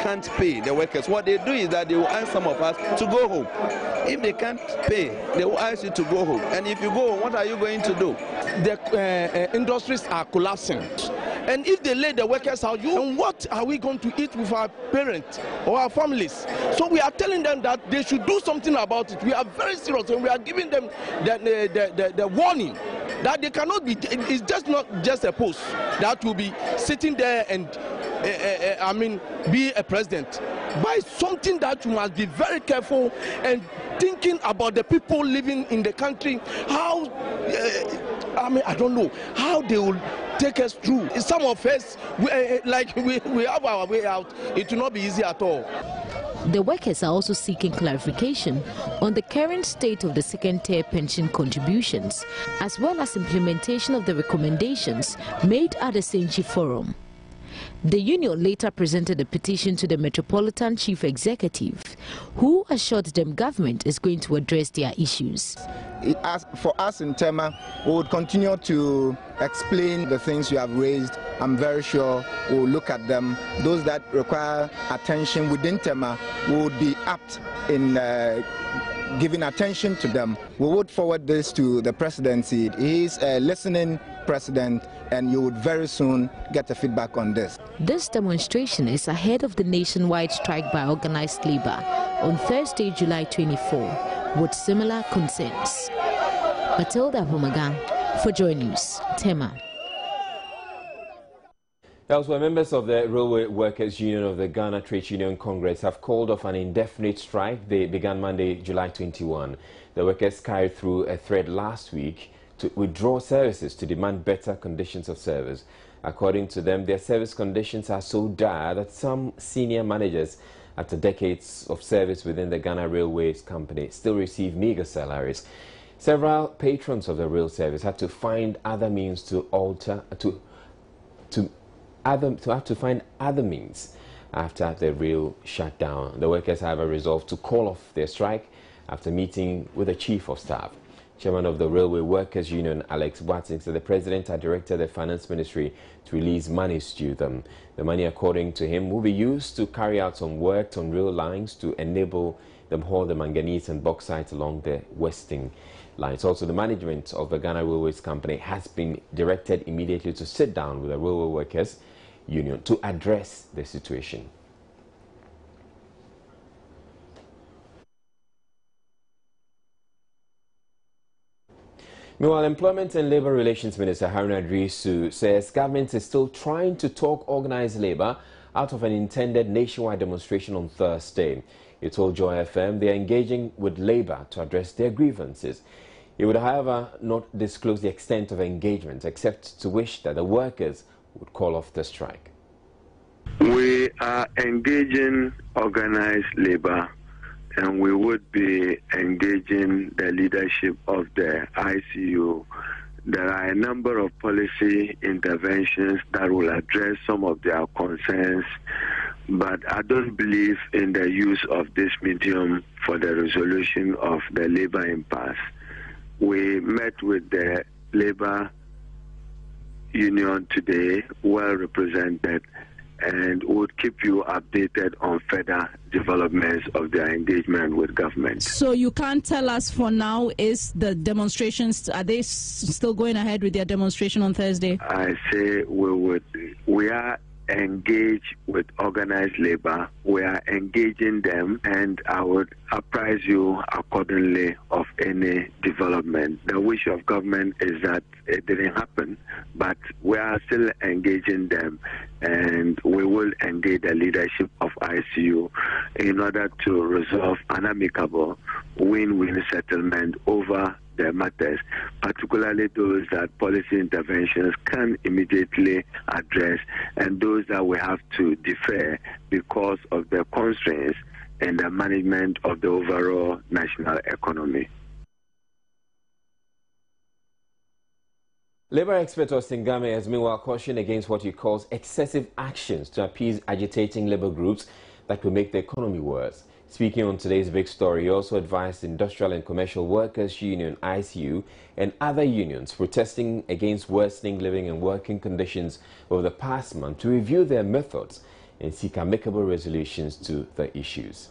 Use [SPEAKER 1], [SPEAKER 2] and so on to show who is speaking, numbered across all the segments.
[SPEAKER 1] can't pay the workers, what they do is that they will ask some of us to go home. If they can't pay, they will ask you to go home. And if you go home, what are you going to do?
[SPEAKER 2] The industries are collapsing. And if they lay the workers out, what are we going to eat with our parents or our families? So we are telling them that they should do something about it. We are very serious, and we are giving them the warning that they cannot be, it's just not just a post that will be sitting there and be a president. By something that you must be very careful and thinking about the people living in the country, how, I don't know, how they will take us through. Some of us, we have our way out. It will not be easy at all.
[SPEAKER 3] The workers are also seeking clarification on the current state of the second-tier pension contributions, as well as implementation of the recommendations made at the Senchi Forum. The union later presented a petition to the Metropolitan Chief Executive, who assured them government is going to address their issues.
[SPEAKER 4] For us in Tema, we would continue to explain the things you have raised. I'm very sure we'll look at them. Those that require attention within Tema, we would be apt in giving attention to them. We would forward this to the presidency. He is a listening president, and you would very soon get a feedback on this.
[SPEAKER 3] This demonstration is ahead of the nationwide strike by organized labor on Thursday, July 24, with similar concerns. Matilda Homagan for Joy News, Tema.
[SPEAKER 5] Elsewhere, members of the Railway Workers Union of the Ghana Trade Union Congress have called off an indefinite strike. They began Monday, July 21. The workers carried through a thread last week to withdraw services to demand better conditions of service. According to them, their service conditions are so dire that some senior managers, after decades of service within the Ghana Railways Company, still receive meager salaries. Several patrons of the rail service had to find other means to find other means after the rail shut down. The workers have a resolve to call off their strike after meeting with the Chief of Staff. Chairman of the Railway Workers Union, Alex Watson, said the President had directed the Finance Ministry to release monies to them. The money, according to him, will be used to carry out some work on rail lines to enable them haul the manganese and bauxite along the western lines. Also, the management of the Ghana Railways Company has been directed immediately to sit down with the Railway Workers Union to address the situation. Meanwhile, Employment and Labour Relations Minister Haruna Adrisu says government is still trying to talk organised labour out of an intended nationwide demonstration on Thursday. He told Joy FM they are engaging with labour to address their grievances. He would, however, not disclose the extent of engagement, except to wish that the workers would call off the strike.
[SPEAKER 6] We are engaging organised labour, and we would be engaging the leadership of the ICU. There are a number of policy interventions that will address some of their concerns, but I don't believe in the use of this medium for the resolution of the labour impasse. We met with the labour union today, well represented, and would keep you updated on further developments of their engagement with government.
[SPEAKER 7] So you can't tell us for now, is the demonstrations, are they still going ahead with their demonstration on Thursday?
[SPEAKER 6] I say we are engaged with organized labor. We are engaging them, and I would apprise you accordingly of any development. The wish of government is that it didn't happen, but we are still engaging them, and we will engage the leadership of ICU in order to resolve an amicable win-win settlement over the matters, particularly those that policy interventions can immediately address and those that we have to defer because of the constraints in the management of the overall national economy.
[SPEAKER 5] Labour expert Austin Game has meanwhile cautioned against what he calls excessive actions to appease agitating labour groups that will make the economy worse. Speaking on today's big story, he also advised Industrial and Commercial Workers Union, ICU, and other unions protesting against worsening living and working conditions over the past month to review their methods and seek amicable resolutions to the issues.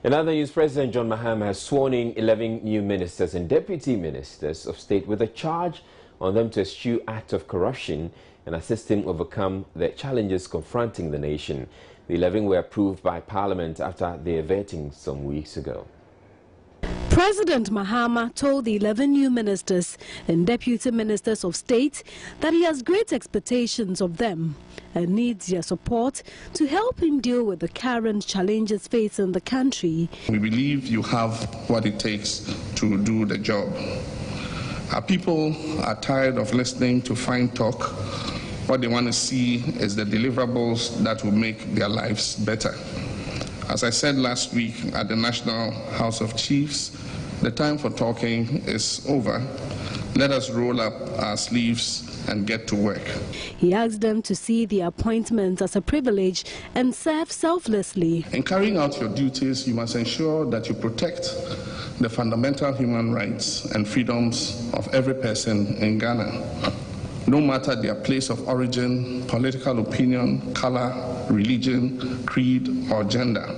[SPEAKER 5] In other news, President John Mahama has sworn in 11 new ministers and deputy ministers of state with a charge on them to eschew acts of corruption and assist him overcome the challenges confronting the nation. The 11 were approved by Parliament after their vetting some weeks ago.
[SPEAKER 8] President Mahama told the 11 new ministers and deputy ministers of state that he has great expectations of them and needs their support to help him deal with the current challenges facing the country.
[SPEAKER 9] We believe you have what it takes to do the job. Our people are tired of listening to fine talk. What they want to see is the deliverables that will make their lives better. As I said last week at the National House of Chiefs, the time for talking is over. Let us roll up our sleeves and get to work.
[SPEAKER 8] He asked them to see the appointment as a privilege and serve selflessly.
[SPEAKER 9] In carrying out your duties, you must ensure that you protect the fundamental human rights and freedoms of every person in Ghana, no matter their place of origin, political opinion, color, religion, creed, or gender.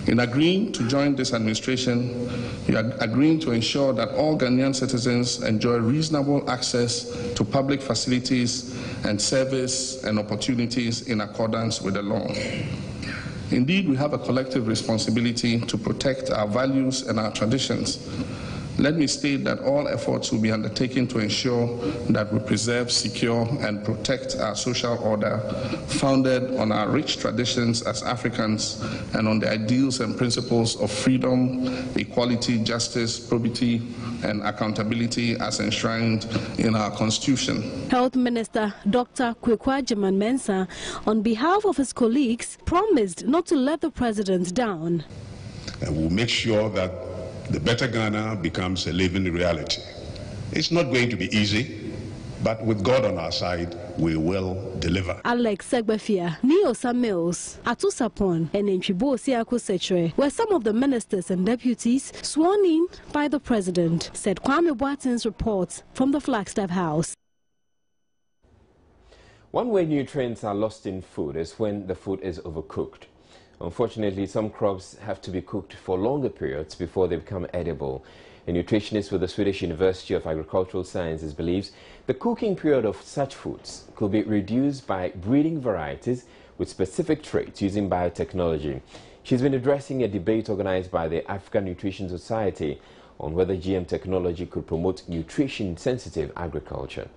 [SPEAKER 9] In agreeing to join this administration, you are agreeing to ensure that all Ghanaian citizens enjoy reasonable access to public facilities and service and opportunities in accordance with the law. Indeed, we have a collective responsibility to protect our values and our traditions. Let me state that all efforts will be undertaken to ensure that we preserve, secure, and protect our social order founded on our rich traditions as Africans and on the ideals and principles of freedom, equality, justice, probity, and accountability as enshrined in our Constitution.
[SPEAKER 8] Health Minister Dr. Kwekwajaman Mensah, on behalf of his colleagues, promised not to let the president down.
[SPEAKER 10] And we'll make sure that the better Ghana becomes a living reality. It's not going to be easy, but with God on our side, we will deliver.
[SPEAKER 8] Alex Segbefia, Niosa Mills, Atusapon, and Nchibo Siako Setre were some of the ministers and deputies sworn in by the president, said Kwame Boateng's report from the Flagstaff House.
[SPEAKER 5] One way nutrients are lost in food is when the food is overcooked. Unfortunately, some crops have to be cooked for longer periods before they become edible. A nutritionist with the Swedish University of Agricultural Sciences believes the cooking period of such foods could be reduced by breeding varieties with specific traits using biotechnology. She's been addressing a debate organized by the African Nutrition Society on whether GM technology could promote nutrition-sensitive agriculture.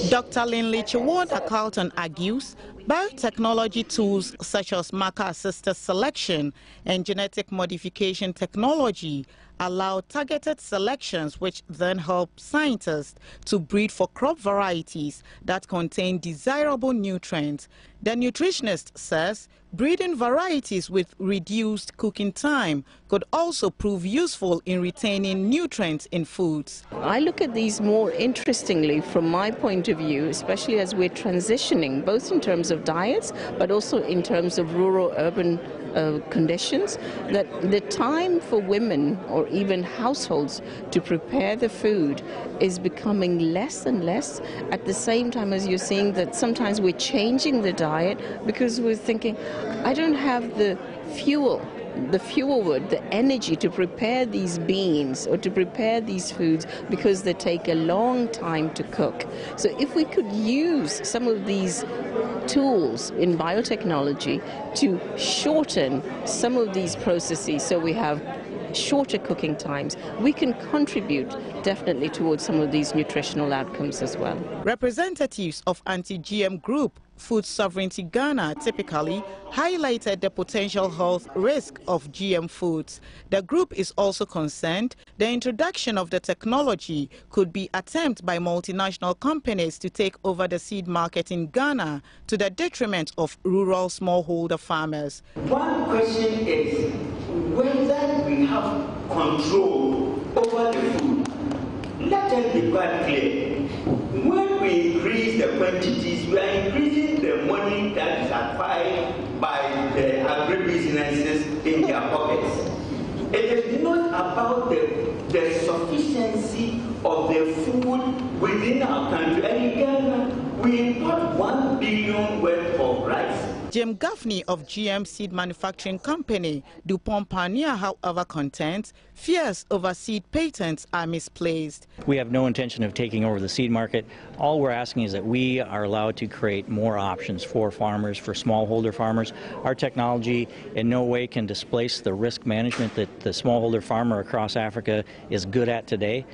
[SPEAKER 11] Dr. Linley Chewon-Akalton argues biotechnology tools such as marker-assisted selection and genetic modification technology allow targeted selections which then help scientists to breed for crop varieties that contain desirable nutrients. The nutritionist says breeding varieties with reduced cooking time could also prove useful in retaining nutrients in foods.
[SPEAKER 12] I look at these more interestingly from my point of view, especially as we're transitioning, both in terms of diets, but also in terms of rural-urban conditions, that the time for women or even households to prepare the food is becoming less and less, at the same time as you're seeing that sometimes we're changing the diet because we're thinking, I don't have the fuel wood, the energy to prepare these beans or to prepare these foods because they take a long time to cook. So if we could use some of these tools in biotechnology to shorten some of these processes so we have shorter cooking times, we can contribute definitely towards some of these nutritional outcomes as well.
[SPEAKER 11] Representatives of anti-GM group Food Sovereignty Ghana typically highlighted the potential health risk of GM foods. The group is also concerned the introduction of the technology could be attempted by multinational companies to take over the seed market in Ghana to the detriment of rural smallholder farmers.
[SPEAKER 13] One question is whether we have control over the food. Let us be quite clear. When we increase the quantities, we are increasing the money that is acquired by the agribusinesses in their pockets. It is not about the the sufficiency of the food within our country. And in Ghana, we import 1 billion worth of rice.
[SPEAKER 11] Jim Gaffney of GM Seed Manufacturing Company, DuPont Pioneer, however, contends fears over seed patents are misplaced.
[SPEAKER 14] We have no intention of taking over the seed market. All we're asking is that we are allowed to create more options for farmers, for smallholder farmers. Our technology in no way can displace the risk management that the smallholder farmer across Africa is good at today.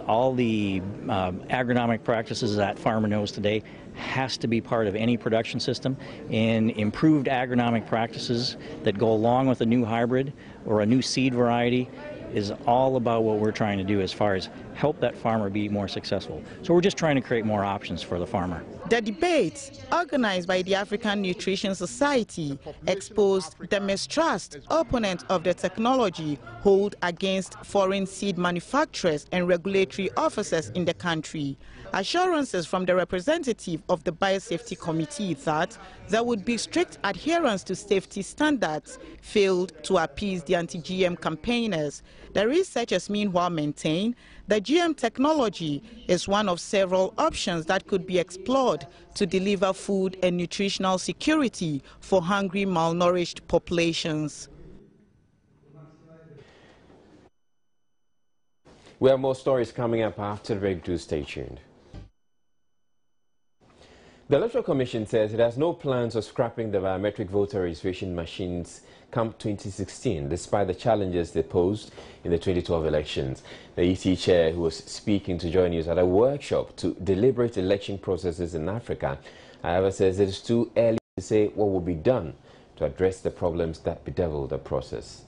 [SPEAKER 14] All the agronomic practices that farmer knows today has to be part of any production system, and improved agronomic practices that go along with a new hybrid or a new seed variety is all about what we're trying to do as far as help that farmer be more successful. So we're just trying to create more options for the farmer.
[SPEAKER 11] The debate, organized by the African Nutrition Society, exposed the mistrust opponents of the technology hold against foreign seed manufacturers and regulatory officers in the country. Assurances from the representative of the Biosafety Committee that there would be strict adherence to safety standards failed to appease the anti-GM campaigners. The researchers meanwhile maintain that GM technology is one of several options that could be explored to deliver food and nutritional security for hungry, malnourished populations.
[SPEAKER 5] We have more stories coming up after the break. Do stay tuned. The Electoral Commission says it has no plans of scrapping the biometric voter registration machines come 2016, despite the challenges they posed in the 2012 elections. The EC chair, who was speaking to Joy News at a workshop to deliberate election processes in Africa, however, says it is too early to say what will be done to address the problems that bedevil the process.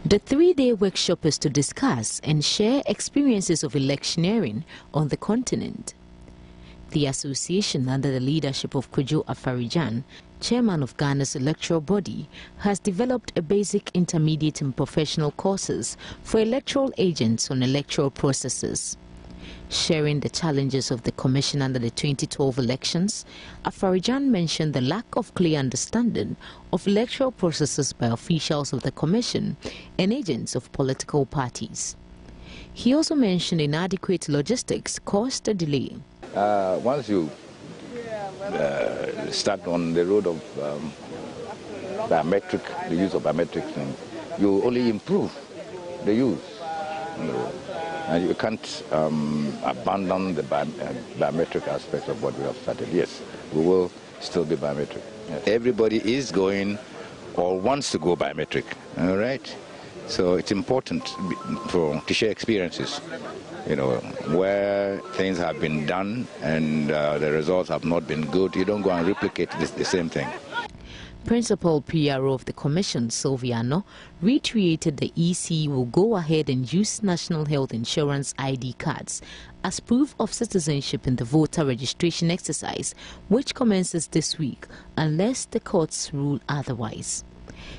[SPEAKER 3] The three-day workshop is to discuss and share experiences of electioneering on the continent. The association, under the leadership of Kojo Afarijan, chairman of Ghana's electoral body, has developed a basic, intermediate and professional courses for electoral agents on electoral processes. Sharing the challenges of the commission under the 2012 elections, Afarijan mentioned the lack of clear understanding of electoral processes by officials of the commission and agents of political parties. He also mentioned inadequate logistics caused a delay.
[SPEAKER 15] Once you start on the road of the use of biometrics, you only improve the use. And you can't abandon the biometric aspects of what we have started. Yes, we will still be biometric. Yes. Everybody is going or wants to go biometric, all right? So it's important to share experiences, where things have been done and the results have not been good. You don't go and replicate the same thing.
[SPEAKER 3] Principal PRO of the Commission, Sylviano, reiterated the EC will go ahead and use National Health Insurance ID cards as proof of citizenship in the voter registration exercise, which commences this week, unless the courts rule otherwise.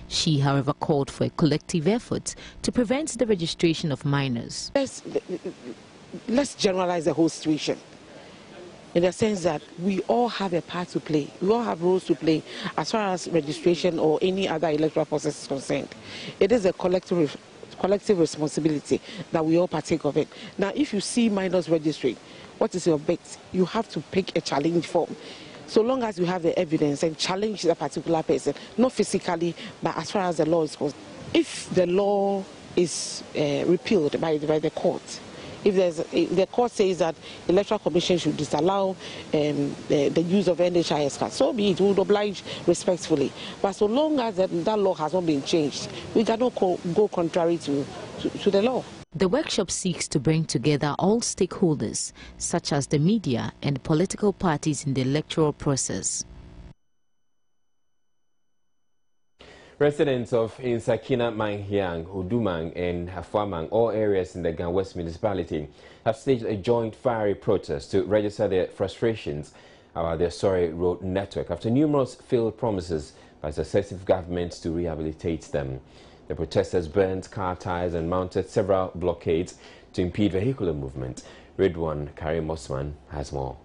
[SPEAKER 3] She, however, called for a collective effort to prevent the registration of minors.
[SPEAKER 16] Let's generalize the whole situation, in the sense that we all have a part to play. We all have roles to play as far as registration or any other electoral process is concerned. It is a collective responsibility that we all partake of it. Now, if you see minors registering, what is your bet? You have to pick a challenge form. So long as you have the evidence and challenge the particular person, not physically, but as far as the law is concerned. If the law is repealed by the court, if the court says that the Electoral Commission should disallow the use of NHIS cards, so be it. We would oblige respectfully. But so long as that law has not been changed, we cannot go contrary to the law.
[SPEAKER 3] The workshop seeks to bring together all stakeholders, such as the media and political parties in the electoral process.
[SPEAKER 5] Residents of Insakina, Manghiang, Udumang and Hafuamang, all areas in the Gan West municipality, have staged a joint fiery protest to register their frustrations about the Asare road network after numerous failed promises by successive governments to rehabilitate them. The protesters burned car tires and mounted several blockades to impede vehicular movement. Ridwan Karim Osman has more.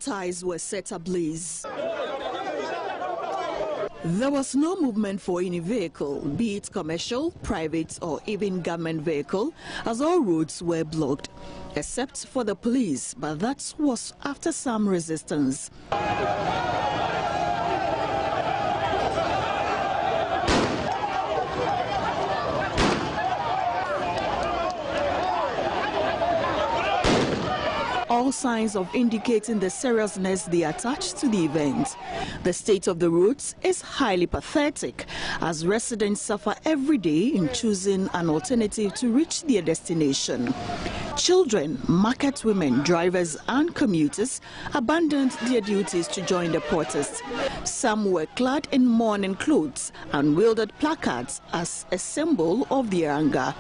[SPEAKER 17] ties were set ablaze. There was no movement for any vehicle, be it commercial, private, or even government vehicle, as all roads were blocked, except for the police, but that was after some resistance. All signs of indicating the seriousness they attach to the event. The state of the roads is highly pathetic, as residents suffer every day in choosing an alternative to reach their destination. Children, market women, drivers and commuters abandoned their duties to join the protest. Some were clad in mourning clothes and wielded placards as a symbol of their anger.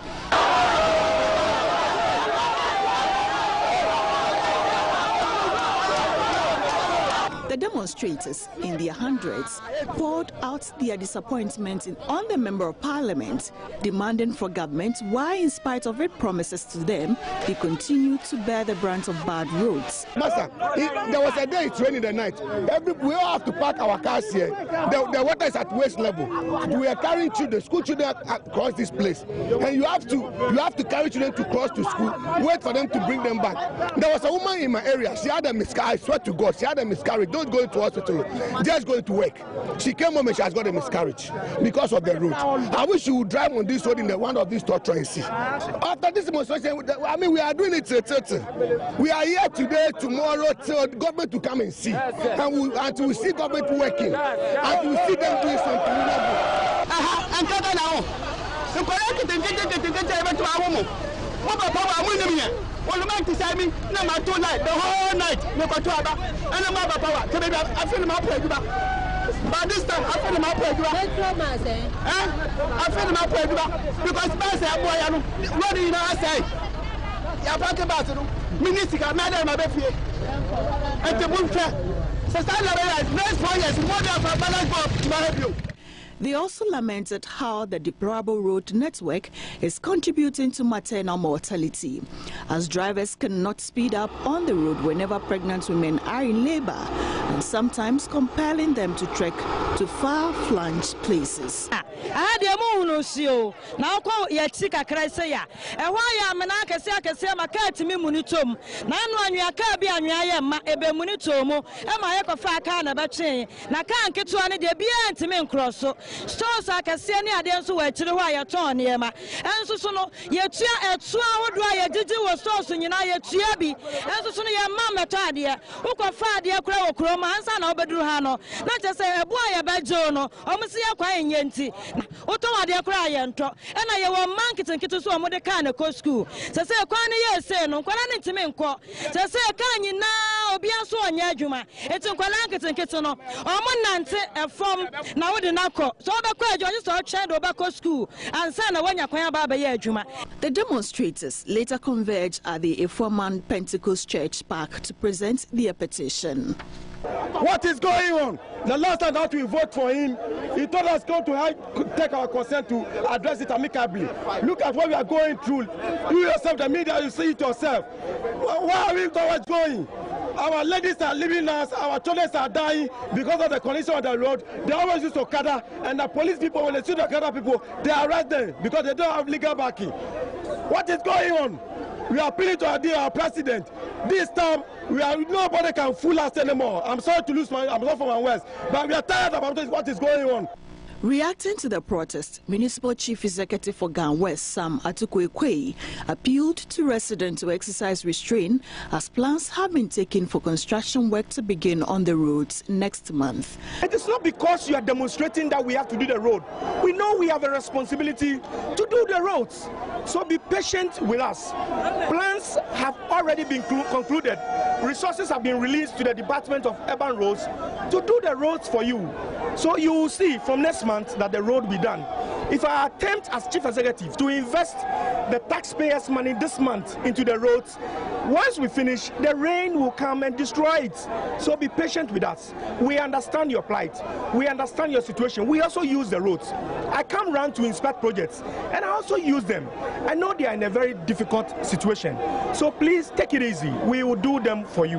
[SPEAKER 17] The demonstrators, in their hundreds, poured out their disappointment on the Member of Parliament, demanding for government why, in spite of its promises to them, they continue to bear the brunt of bad roads.
[SPEAKER 18] Master, there was a day it rained in the night. We all have to park our cars here. The water is at waist level. We are carrying children, school children across this place, and you have to carry children to cross to school. Wait for them to bring them back. There was a woman in my area. She had a miscarriage. I swear to God, she had a miscarriage. Don't go to hospital, just going to work. She came home and she has got a miscarriage because of the road. I wish she would drive on this road in one of these torture and see. After this demonstration, I mean, we are doing it. We are here today, tomorrow, till government to come and see, until we see government working, until we see them doing something.
[SPEAKER 19] Well, the man to say me, no, my 2 nights, the whole night, no control, and I'm not power. I feel my prayer. But this time, I feel my prayer. I feel my prayer because I say, boy, what do you know? I say, you're talking about it. Minister, madam, my baby, and the book. So, I realize next 4 years, more than a balance to help you.
[SPEAKER 17] They also lamented how the deplorable road network is contributing to maternal mortality, as drivers cannot speed up on the road whenever pregnant women are in labor, and sometimes compelling them to trek to far-flung places.
[SPEAKER 20] Stores are Cassiani Adensu were Chihuahua Ton Yema, and Susuno, Yetia at Suawa, Didi was stores in United Chiabi, and Susuni Mamma Tadia, who can find the Crow Cromans and Obedruhano, not just a boy about Jono, Omusia Quain Yenti, Otoa de Cryantro, and I were monkeys and Kitus on the kind of school. So say a quany year, say no, Quanin Timinko, so say a canny now, Biaso and Yajuma, it's a Qualankets and Kitsano, Omonante, a form now with the Nako.
[SPEAKER 17] The demonstrators later converged at the Efoman Pentecost Church Park to present their petition.
[SPEAKER 18] What is going on? The last time that we vote for him, he told us to take our consent to address it amicably. Look at what we are going through. You yourself, the media, you see it yourself. Where are we towards going? Our ladies are leaving us, our children are dying because of the condition of the road. They always use Okada, and the police people, when they see the Okada people, they arrest them because they don't have legal backing. What is going on? We are appealing to our president. This time, nobody can fool us anymore. I'm sorry to lose I'm sorry for my words, but we are tired about what is going on.
[SPEAKER 17] Reacting to the protest, Municipal Chief Executive for Gan West, Sam Atukwekwe, appealed to residents to exercise restraint as plans have been taken for construction work to begin on the roads next month.
[SPEAKER 18] It is not because you are demonstrating that we have to do the road. We know we have a responsibility to do the roads. So be patient with us. Plans have already been concluded. Resources have been released to the Department of Urban Roads to do the roads for you. So you will see from next month that the road will be done. If I attempt as Chief Executive to invest the taxpayers' money this month into the roads, once we finish, the rain will come and destroy it. So be patient with us. We understand your plight. We understand your situation. We also use the roads. I come around to inspect projects, and I also use them. I know they are in a very difficult situation. So please take it easy. We will do them
[SPEAKER 21] for you.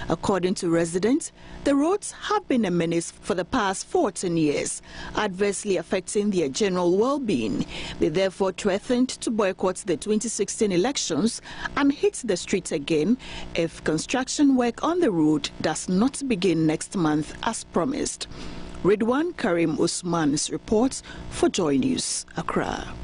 [SPEAKER 17] According to residents, the roads have been a menace for the past 14 years, adversely affecting their general well-being. They therefore threatened to boycott the 2016 elections and hit the streets again if construction work on the road does not begin next month as promised. Ridwan Karim Usman's reports for Joy News, Accra.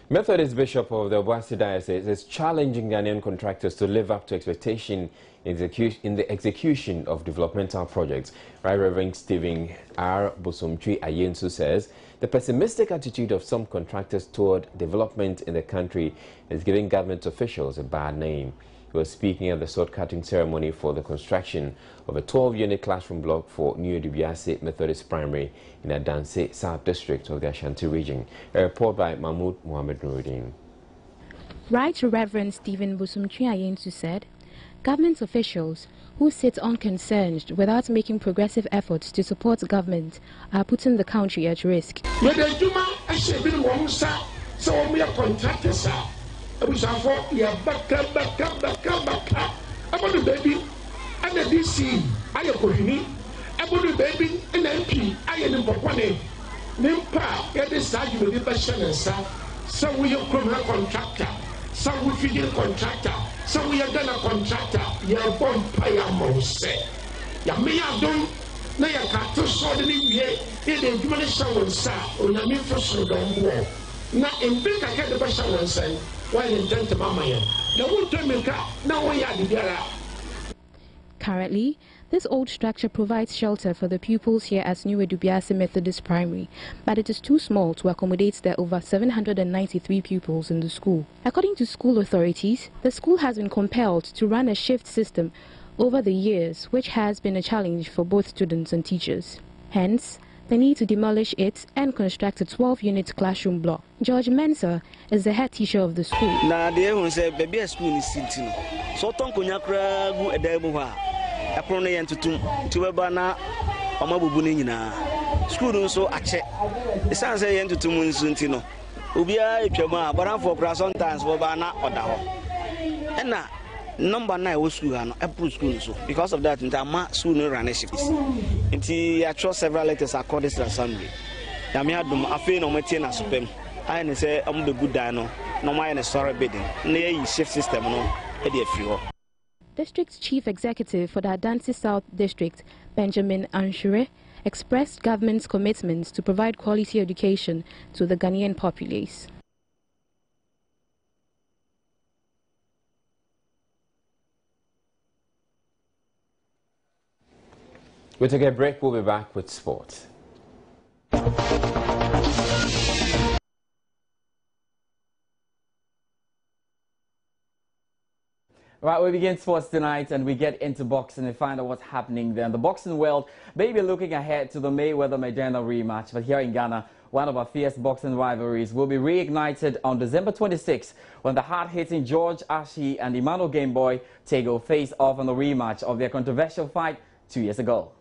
[SPEAKER 5] Methodist Bishop of the Obuasi Diocese is challenging Ghanaian contractors to live up to expectation in the execution of developmental projects. Right Reverend Stephen R. Bosomtwi Ayensu says the pessimistic attitude of some contractors toward development in the country is giving government officials a bad name. He was speaking at the sword-cutting ceremony for the construction of a 12-unit classroom block for New Dubiase Methodist Primary in Adanse South District of the Ashanti region. A report by Mahmoud Mohamed Nuruddin.
[SPEAKER 22] Right Reverend Stephen Bosomtwi Ayensu said, government officials who sit unconcerned without making progressive efforts to support government are putting the country at risk.
[SPEAKER 21] About the baby and the DC, I am Kohini, about the baby and MP, I am Pokwane. Nimpa, get this side with the passion, so we are criminal contractor, some we feeding contractor, so we are gonna contractor, you're born Payamos. Yamia don't, they are cut to suddenly yet, in the human shower, sir, or Yamin for so don't war. Now, in big, I get the passion one side.
[SPEAKER 22] Currently, this old structure provides shelter for the pupils here at New Dubiase Methodist Primary, but it is too small to accommodate the over 793 pupils in the school. According to school authorities, the school has been compelled to run a shift system over the years, which has been a challenge for both students and teachers. Hence, they need to demolish it and construct a 12-unit classroom block. George Mensah is the head teacher of the school.
[SPEAKER 23] Now, they say baby school is sitting. So, Tonkonya Kragu Edebuha, a pronoun to Tubana, Omabunina. School so a check. The San Say to Tumun Suntino. Ubia, Chama, but I'm for grass sometimes, Wabana or Daho. And now, number 9 was school and April school so because of that into school run ships. Until I chose several letters according to the assembly. Yamiadum afe no metie na sopem. I say I'm the good dino. No my na sorry bidding. Na shift system no e dey free.
[SPEAKER 22] District Chief Executive for the Adanse South District, Benjamin Anshure, expressed government's commitments to provide quality education to the Ghanaian populace.
[SPEAKER 5] We'll take a break. We'll be back with sports.
[SPEAKER 24] Right, we begin sports tonight and we get into boxing and find out what's happening there. In the boxing world, maybe looking ahead to the Mayweather-Medina rematch, but here in Ghana, one of our fierce boxing rivalries will be reignited on December 26th when the hard-hitting George Ashi and Emmanuel Gameboy Tego face off on the rematch of their controversial fight 2 years ago.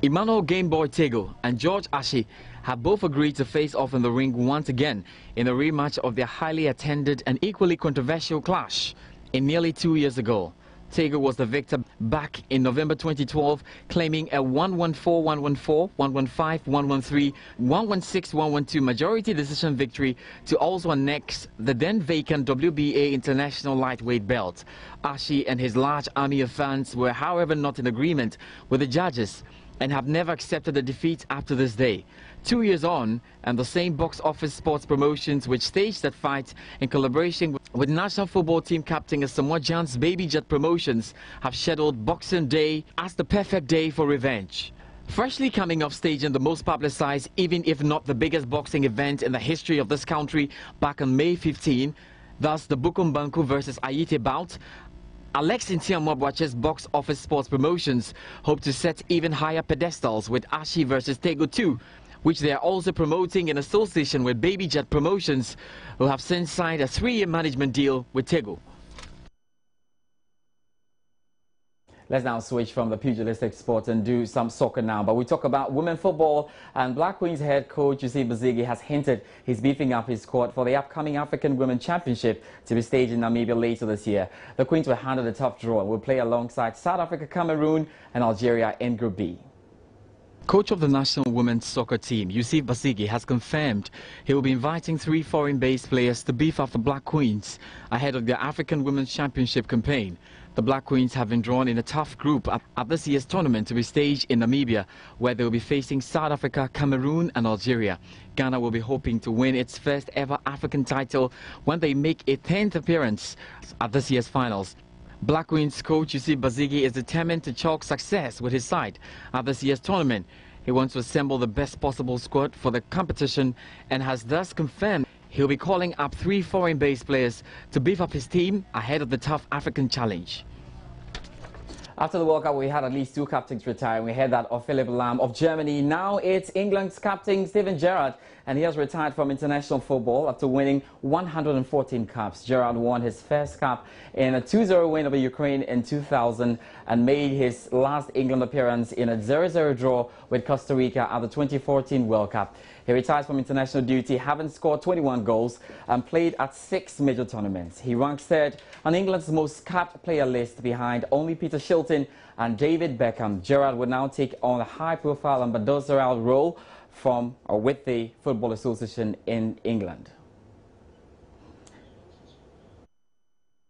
[SPEAKER 24] Emmanuel Gameboy Tego and George Ashi have both agreed to face off in the ring once again in a rematch of their highly attended and equally controversial clash in nearly 2 years ago. Tego was the victor back in November 2012, claiming a 114-114, 115-113, 116-112 majority decision victory to also annex the then vacant WBA International Lightweight belt. Ashi and his large army of fans were, however, not in agreement with the judges and have never accepted the defeat up to this day. 2 years on, and the same box office sports promotions which staged that fight in collaboration with national football team captain Asamoah Gyan's Baby Jet Promotions have scheduled Boxing Day as the perfect day for revenge. Freshly coming off stage in the most publicized, even if not the biggest boxing event in the history of this country back on May 15, thus the Bukumbanku versus Ayite bout, Alex Ntiamwabwache's box office sports promotions hope to set even higher pedestals with Ashi versus Tego 2, which they are also promoting in association with Baby Jet Promotions, who have since signed a 3-year management deal with Tego. Let's now switch from the pugilistic sport and do some soccer now. But we talk about women football, and Black Queens head coach Osei Asare has hinted he's beefing up his squad for the upcoming African Women Championship to be staged in Namibia later this year. The Queens were handed a tough draw and will play alongside South Africa, Cameroon and Algeria in Group B. Coach of the national women's soccer team, Osei Asare, has confirmed he will be inviting 3 foreign-based players to beef up the Black Queens ahead of the African Women's Championship campaign. The Black Queens have been drawn in a tough group at this year's tournament to be staged in Namibia, where they will be facing South Africa, Cameroon and Algeria. Ghana will be hoping to win its first ever African title when they make a 10th appearance at this year's finals. Black Queens coach Osei Asare is determined to chalk success with his side at this year's tournament. He wants to assemble the best possible squad for the competition and has thus confirmed he'll be calling up 3 foreign-based players to beef up his team ahead of the tough African challenge. After the World Cup, we had at least 2 captains retire. We heard that of Philipp Lahm of Germany. Now it's England's captain, Steven Gerrard, and he has retired from international football after winning 114 caps. Gerrard won his first cap in a 2-0 win over Ukraine in 2000 and made his last England appearance in a 0-0 draw with Costa Rica at the 2014 World Cup. He retires from international duty, having scored 21 goals and played at 6 major tournaments. He ranks 3rd on England's most capped player list behind only Peter Shilton and David Beckham. Gerrard would now take on a high-profile ambassadorial role from or with the Football Association in England.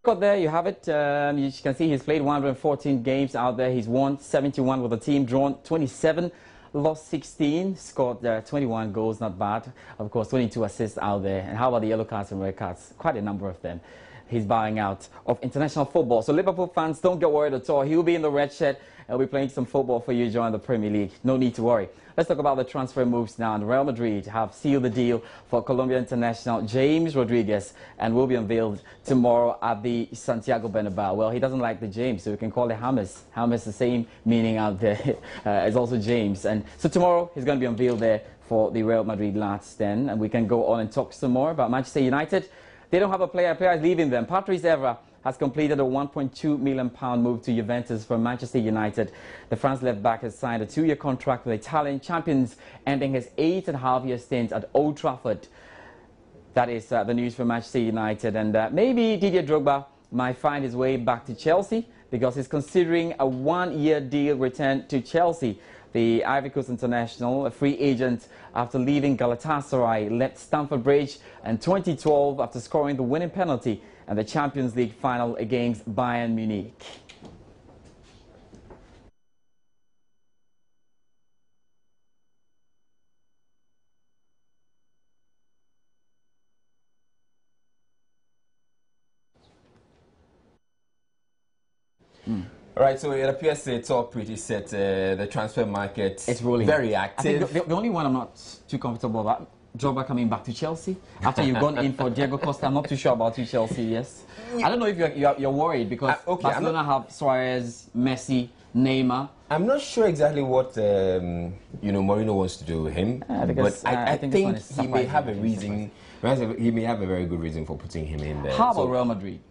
[SPEAKER 24] There you have it. You can see he's played 114 games out there. He's won 71 with the team, drawn 27. Lost 16, scored 21 goals, not bad. Of course, 22 assists out there. And how about the yellow cards and red cards? Quite a number of them. He's bowing out of international football. So Liverpool fans, don't get worried at all. He'll be in the red shirt. He'll be playing some football for you during the Premier League. No need to worry. Let's talk about the transfer moves now. And Real Madrid have sealed the deal for Colombia international James Rodriguez and will be unveiled tomorrow at the Santiago Bernabeu. Well, he doesn't like the James, so we can call it James. James, the same meaning out there. It's also James. And so tomorrow he's going to be unveiled there for the Real Madrid lads then. And we can go on and talk some more about Manchester United. They don't have a player is leaving them. Patrice Evra has completed a £1.2 million move to Juventus from Manchester United. The France left-back has signed a 2-year contract with Italian champions, ending his 8.5-year stint at Old Trafford. That is the news from Manchester United. And maybe Didier Drogba might find his way back to Chelsea because he's considering a 1-year deal return to Chelsea. The Ivory Coast international, a free agent after leaving Galatasaray, left Stamford Bridge in 2012 after scoring the winning penalty in the Champions League final against Bayern Munich.
[SPEAKER 5] All right, so it appears it's all pretty set. The transfer market
[SPEAKER 24] is rolling.
[SPEAKER 5] Very active.
[SPEAKER 24] I think the only one I'm not too comfortable about, Drogba coming back to Chelsea after you've gone in for Diego Costa. I'm not too sure about you, Chelsea. Yes, I don't know if you're worried because Barcelona have Suarez, Messi, Neymar.
[SPEAKER 5] I'm not sure exactly what Mourinho wants to do with him, but I think he may have a reason. He may have a very good reason for putting him in there.
[SPEAKER 24] How about Real Madrid?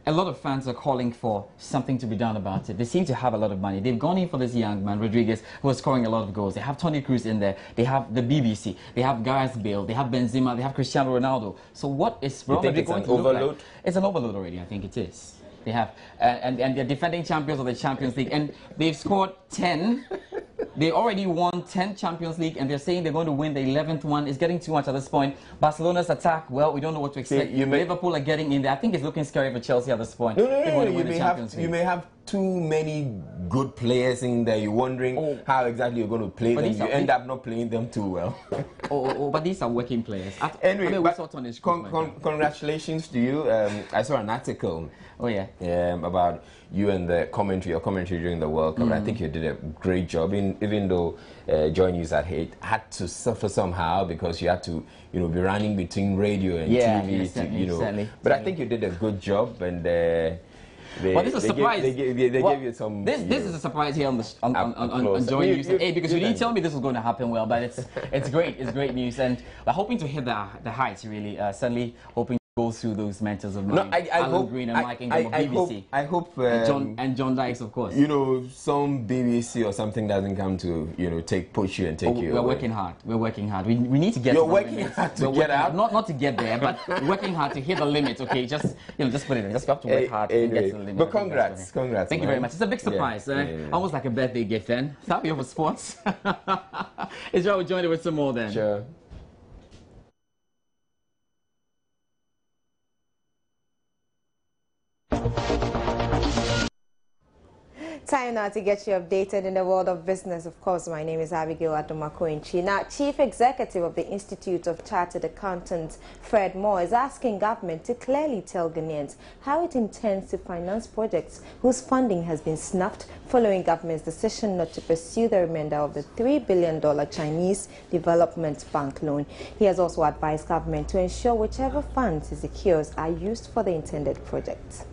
[SPEAKER 24] A lot of fans are calling for something to be done about it. They seem to have a lot of money. They've gone in for this young man, Rodriguez, who is scoring a lot of goals. They have Toni Kroos in there. They have the BBC. They have Gareth Bale. They have Benzema. They have Cristiano Ronaldo. So what is Real Madrid going to look like? It's an overload already. I think it is. They have, and they're defending champions of the Champions League, and they've scored 10. They already won 10 Champions League, and they're saying they're going to win the 11th one. It's getting too much at this point. Barcelona's attack, well, we don't know what to expect. Liverpool are getting in there. I think it's looking scary for Chelsea at this point.
[SPEAKER 5] No. You may have too many good players in there. You're wondering how exactly you're going to play them. You end up not playing them too well.
[SPEAKER 24] But these are working players.
[SPEAKER 5] Anyway, congratulations to you. I saw an article about you and your commentary during the World Cup. I think you did a great job, even though Joy News had to suffer somehow because you had to be running between radio and TV.
[SPEAKER 24] Certainly.
[SPEAKER 5] But I think you did a good job, and
[SPEAKER 24] this is a surprise.
[SPEAKER 5] They gave you some.
[SPEAKER 24] This is a surprise here on Joy News. Because you didn't tell me this was going to happen well, but it's great. It's great news, and we're hoping to hit the heights. Really, certainly hoping. go through those mentors of mine.
[SPEAKER 5] No, I
[SPEAKER 24] Alan
[SPEAKER 5] hope,
[SPEAKER 24] Green and Mike Ingham of BBC.
[SPEAKER 5] I hope
[SPEAKER 24] and John Dykes, of course.
[SPEAKER 5] You know, some BBC or something doesn't come to, you know, push you and take you.
[SPEAKER 24] We're
[SPEAKER 5] away.
[SPEAKER 24] working hard. We're working hard. We need to get.
[SPEAKER 5] You're working hard to get out.
[SPEAKER 24] Not to get there, but working hard to hit the limit. Okay, just put it in. Just have to work hard to get to the limit.
[SPEAKER 5] But congrats.
[SPEAKER 24] Thank you very much. It's a big surprise. Almost like a birthday gift. Then happy over sports. Israel will join it with some more then.
[SPEAKER 5] Sure.
[SPEAKER 1] Time now to get you updated in the world of business. Of course, my name is Abigail Adomakoinchi. Now, Chief Executive of the Institute of Chartered Accountants, Fred Moore, is asking government to clearly tell Ghanaians how it intends to finance projects whose funding has been snuffed following government's decision not to pursue the remainder of the $3 billion Chinese Development Bank loan. He has also advised government to ensure whichever funds it secures are used for the intended projects.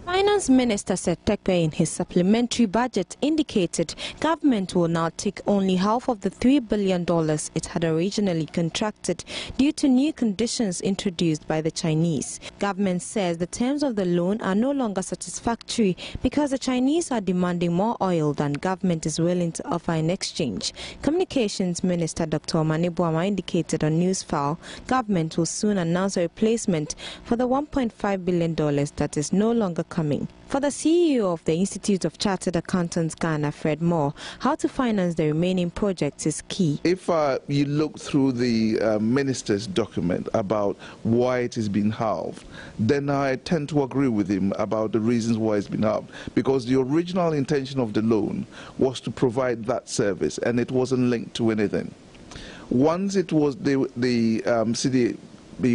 [SPEAKER 3] Finance Minister Setekpe in his supplementary budget indicated government will now take only half of the $3 billion it had originally contracted due to new conditions introduced by the Chinese. Government says the terms of the loan are no longer satisfactory because the Chinese are demanding more oil than government is willing to offer in exchange. Communications Minister Dr. Omane Boamah indicated on Newsfile government will soon announce a replacement for the $1.5 billion that is no longer coming. For the CEO of the Institute of Chartered Accountants Ghana, Fred Moore, how to finance the remaining projects is key.
[SPEAKER 2] If you look through the minister's document about why it has been halved, then I tend to agree with him about the reasons why it's been halved. Because the original intention of the loan was to provide that service, and it wasn't linked to anything. Once it was the CDB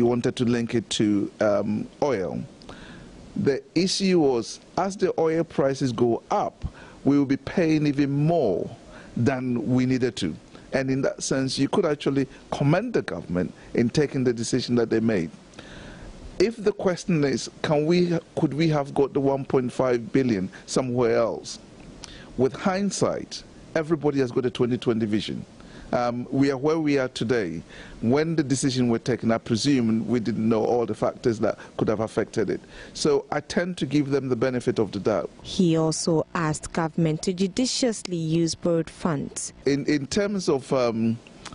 [SPEAKER 2] wanted to link it to oil, the issue was, as the oil prices go up, we will be paying even more than we needed to. And in that sense, you could actually commend the government in taking the decision that they made. If the question is, could we have got the 1.5 billion somewhere else? With hindsight, everybody has got a 2020 vision. We are where we are today. When the decision was taken, I presume we didn't know all the factors that could have affected it. So I tend to give them the benefit of the doubt.
[SPEAKER 3] He also asked government to judiciously use borrowed funds.
[SPEAKER 2] In terms of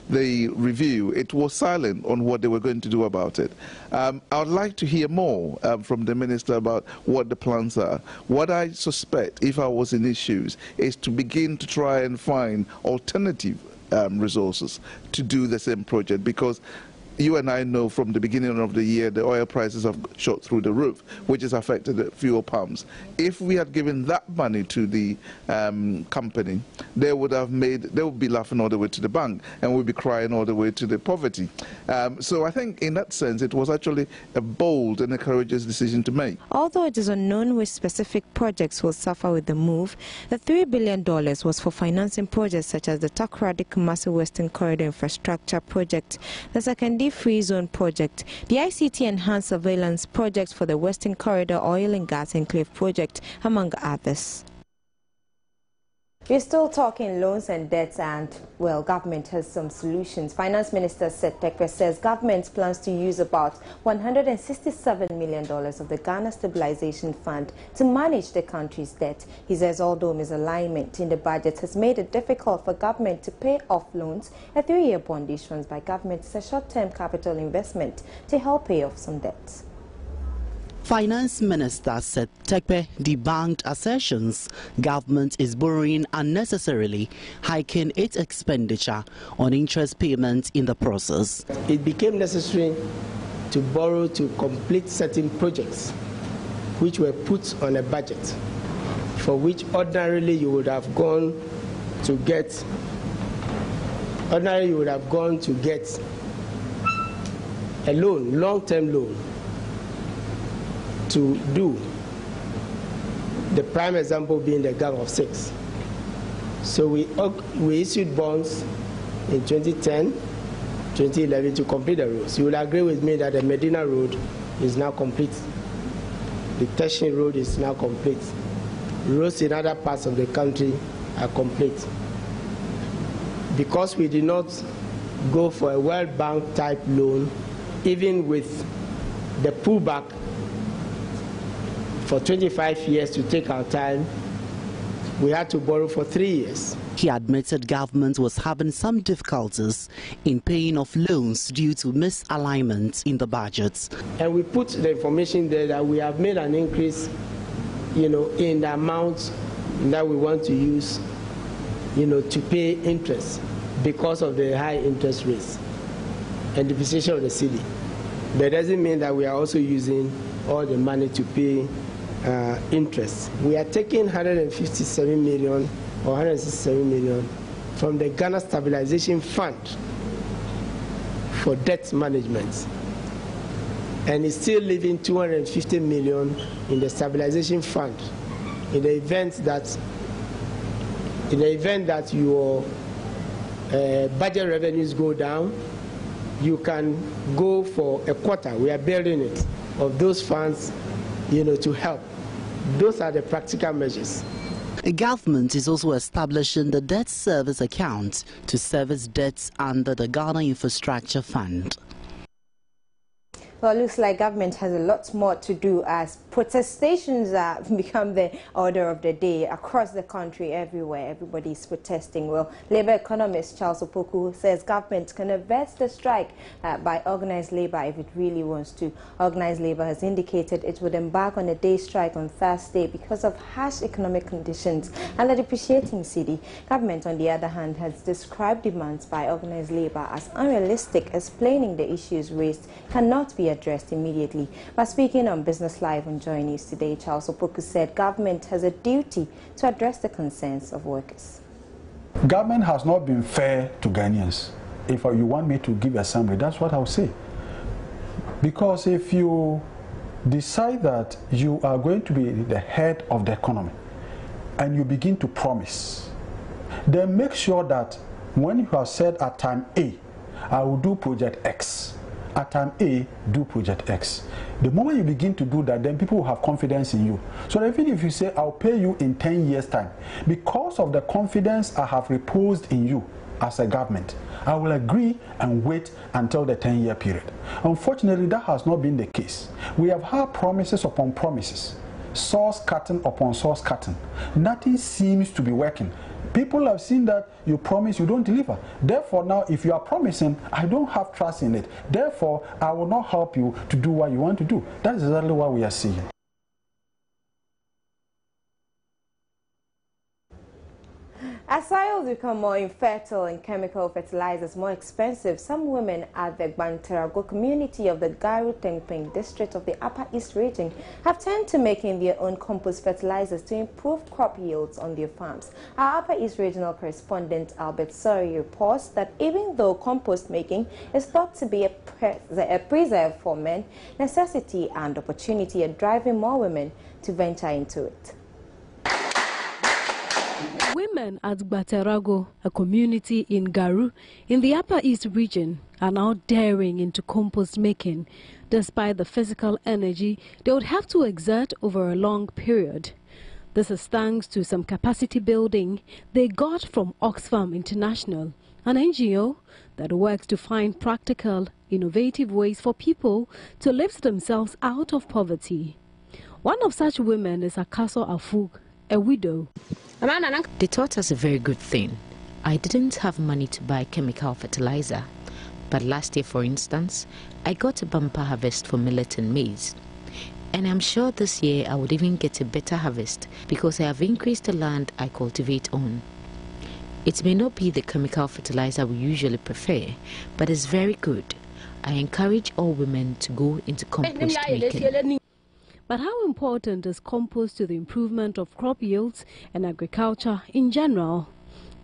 [SPEAKER 2] the review, it was silent on what they were going to do about it. I would like to hear more from the minister about what the plans are. What I suspect, if I was in his shoes, is to begin to try and find alternative resources to do the same project, because you and I know from the beginning of the year the oil prices have shot through the roof, which has affected the fuel pumps. If we had given that money to the company, they would be laughing all the way to the bank and would be crying all the way to the poverty. So I think in that sense it was actually a bold and a courageous decision to make.
[SPEAKER 3] Although it is unknown which specific projects will suffer with the move, the $3 billion was for financing projects such as the Takoradi-Kumasi Western Corridor Infrastructure Project, the Sakandi Free Zone Project, the ICT Enhanced Surveillance Project for the Western Corridor Oil and Gas Enclave Project, among others.
[SPEAKER 1] We're still talking loans and debts, and, well, government has some solutions. Finance Minister Setekpe says government plans to use about $167 million of the Ghana Stabilization Fund to manage the country's debt. He says although misalignment in the budget has made it difficult for government to pay off loans, a 3-year bond issuance by government is a short-term capital investment to help pay off some debts.
[SPEAKER 4] Finance Minister Setekpe debunked assertions government is borrowing unnecessarily, hiking its expenditure on interest payments in the process.
[SPEAKER 7] It became necessary to borrow to complete certain projects which were put on a budget, for which ordinarily you would have gone to get a loan, long-term loan, to do. The prime example being the Gang of Six. So we issued bonds in 2010, 2011 to complete the roads. You will agree with me that the Medina Road is now complete. The Teshin Road is now complete. Roads in other parts of the country are complete. Because we did not go for a World Bank type loan, even with the pullback for 25 years to take our time, we had to borrow for 3 years.
[SPEAKER 4] He admitted government was having some difficulties in paying off loans due to misalignment in the budgets.
[SPEAKER 7] And we put the information there that we have made an increase, in the amount that we want to use, to pay interest because of the high interest rates and depreciation of the cedi. That doesn't mean that we are also using all the money to pay interest. We are taking 157 million or 167 million from the Ghana Stabilization Fund for debt management, and it's still leaving 250 million in the Stabilization Fund in the event that your budget revenues go down. You can go for a quarter, we are building it, of those funds, to help. Those are the practical measures.
[SPEAKER 4] The government is also establishing the debt service account to service debts under the Ghana Infrastructure Fund.
[SPEAKER 1] Well, it looks like government has a lot more to do as protestations become the order of the day across the country. Everywhere, everybody's protesting. Well, Labour economist Charles Opoku says government can avert the strike by organized labour if it really wants to. Organized labour has indicated it would embark on a day strike on Thursday because of harsh economic conditions and the depreciating cedi. Government, on the other hand, has described demands by organized labour as unrealistic, explaining the issues raised cannot be addressed immediately. But speaking on Business Live on Joy News today, Charles Opoku said government has a duty to address the concerns of workers.
[SPEAKER 6] Government has not been fair to Ghanaians. If you want me to give a summary, that's what I'll say. Because if you decide that you are going to be the head of the economy and you begin to promise, then make sure that when you have said at time A, I will do project X, at time A, do project X. The moment you begin to do that, then people will have confidence in you. So even if you say, I'll pay you in 10 years' time, because of the confidence I have reposed in you as a government, I will agree and wait until the 10-year period. Unfortunately, that has not been the case. We have had promises upon promises, source cutting upon source cutting. Nothing seems to be working. People have seen that you promise, you don't deliver. Therefore, now, if you are promising, I don't have trust in it. Therefore, I will not help you to do what you want to do. That is exactly what we are seeing.
[SPEAKER 1] As soils become more infertile and chemical fertilizers more expensive, some women at the Bantarago community of the Garu-Tengpeng district of the Upper East region have turned to making their own compost fertilizers to improve crop yields on their farms. Our Upper East regional correspondent Albert Sori reports that even though compost making is thought to be a preserve for men, necessity and opportunity are driving more women to venture into it.
[SPEAKER 8] Women at Batarago, a community in Garu, in the Upper East region, are now daring into compost making, despite the physical energy they would have to exert over a long period. This is thanks to some capacity building they got from Oxfam International, an NGO that works to find practical, innovative ways for people to lift themselves out of poverty. One of such women is Akaso Afug, a widow.
[SPEAKER 3] They taught us a very good thing. I didn't have money to buy chemical fertilizer, but last year, for instance, I got a bumper harvest for millet and maize. And I'm sure this year I would even get a better harvest because I have increased the land I cultivate on. It may not be the chemical fertilizer we usually prefer, but it's very good. I encourage all women to go into compost making.
[SPEAKER 8] But how important is compost to the improvement of crop yields and agriculture in general?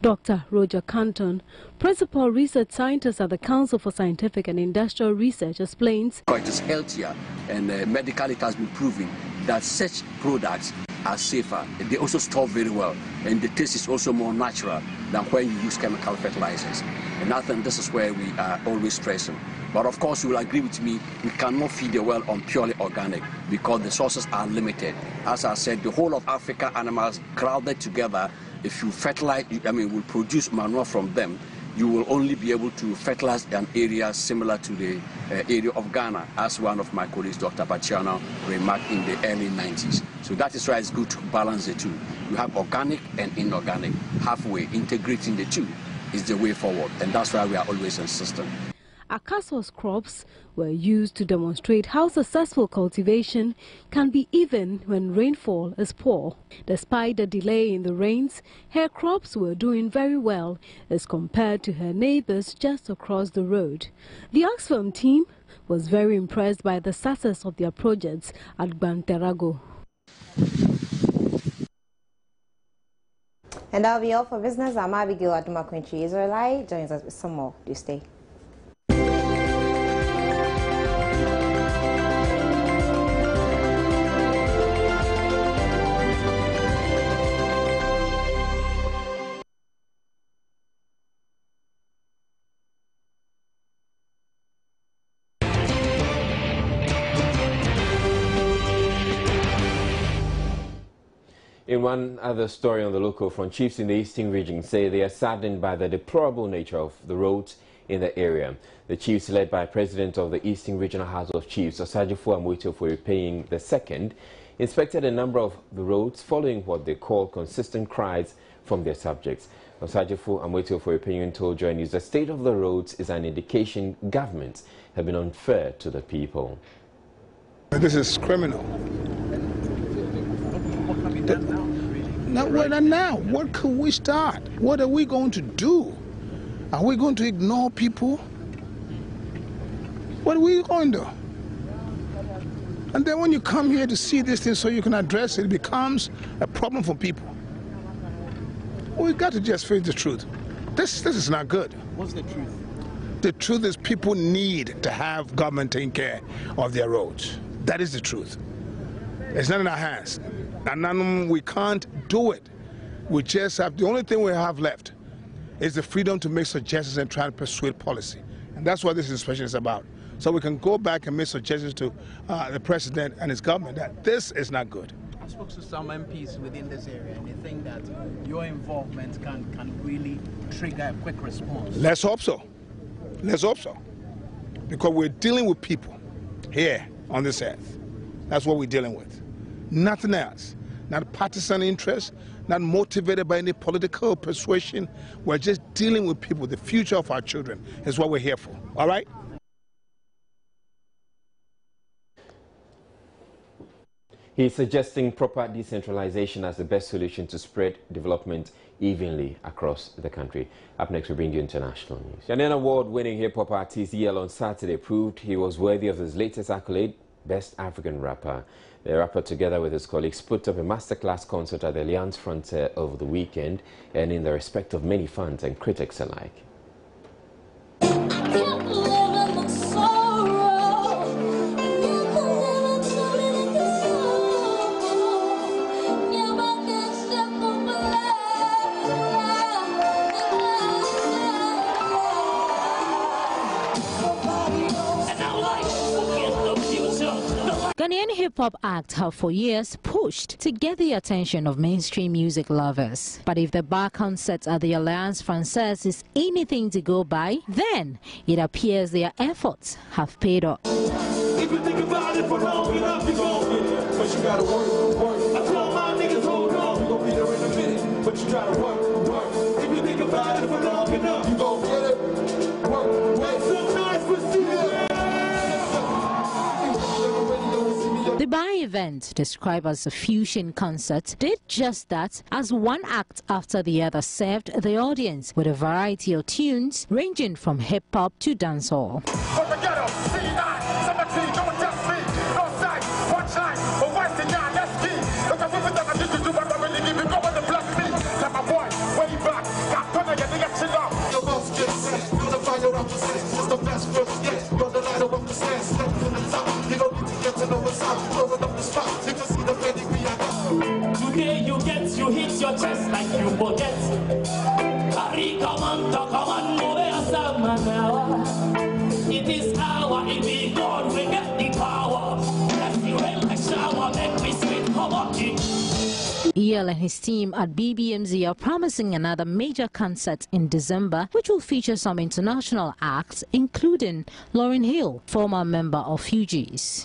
[SPEAKER 8] Dr. Roger Canton, Principal Research Scientist at the Council for Scientific and Industrial Research, explains.
[SPEAKER 9] It is healthier, and medically it has been proven that such products are safer. They also store very well, and the taste is also more natural than when you use chemical fertilizers. And I think this is where we are always stressing. But of course, you will agree with me, we cannot feed the world on purely organic because the sources are limited. As I said, the whole of Africa animals crowded together, if you fertilize, we'll produce manure from them. you will only be able to fertilize an area similar to the area of Ghana, as one of my colleagues, Dr. Bachiano, remarked in the early 90s. So that is why it's good to balance the two. You have organic and inorganic. Halfway, integrating the two is the way forward, and that's why we are always insistent.
[SPEAKER 8] Akaso's crops were used to demonstrate how successful cultivation can be even when rainfall is poor. Despite the delay in the rains, her crops were doing very well as compared to her neighbors just across the road. The Oxfam team was very impressed by the success of their projects at Banterago.
[SPEAKER 1] And that'll be all for business. I'm Abigail Adumakunchi. Israelite joins us with some more. Do stay.
[SPEAKER 5] In one other story on the local front, chiefs in the Eastern region say they are saddened by the deplorable nature of the roads in the area. The chiefs, led by President of the Eastern Regional House of Chiefs, Osajifo Amoitio-Foripeying II, inspected a number of the roads following what they call consistent cries from their subjects. Osajifo Amoitio-Foripeying told Joy News the state of the roads is an indication governments have been unfair to the people.
[SPEAKER 18] This is criminal. Now, what can we start? What are we going to do? Are we going to ignore people? What are we going to do? And then when you come here to see this thing so you can address it, it becomes a problem for people. We've got to just face the truth. This is not good.
[SPEAKER 10] What's the truth?
[SPEAKER 18] The truth is people need to have government taking care of their roads. That is the truth. It's not in our hands. And we can't do it. We just have, the only thing we have left is the freedom to make suggestions and try and persuade policy. And that's what this inspection is about. So we can go back and make suggestions to the president and his government that this is not good.
[SPEAKER 10] I spoke to some MPs within this area, and they think that your involvement can really trigger a quick response.
[SPEAKER 18] Let's hope so. Let's hope so. Because we're dealing with people here on this earth. That's what we're dealing with. Nothing else. Not partisan interest, not motivated by any political persuasion. We're just dealing with people. The future of our children is what we're here for. All right?
[SPEAKER 5] He's suggesting proper decentralization as the best solution to spread development evenly across the country. Up next, we bring you international news. And an award-winning hip-hop artist Yel on Saturday proved he was worthy of his latest accolade, Best African Rapper. The rapper, together with his colleagues, put up a masterclass concert at the Alliance Frontier over the weekend, earning the respect of many fans and critics alike.
[SPEAKER 3] Ghanaian hip-hop acts have for years pushed to get the attention of mainstream music lovers. But if the bar concert at the Alliance Française is anything to go by, then it appears their efforts have paid off.
[SPEAKER 12] If you think about it for long enough, you gon' get it. But you gotta work. I told my niggas, hold on, you gon' be there in a minute. But you gotta work. If you think about it for long enough, you gon' get it. Work. Make some nice procedure.
[SPEAKER 3] The bar event, described as a fusion concert, did just that as one act after the other served the audience with a variety of tunes ranging from hip-hop to dancehall.
[SPEAKER 12] Today you hit your chest like you forget. It is our, it be God, we get the power. Let you rain like shower, make me sweet, come on.
[SPEAKER 3] EL and his team at BBMZ are promising another major concert in December, which will feature some international acts, including Lauryn Hill, former member of Fugees.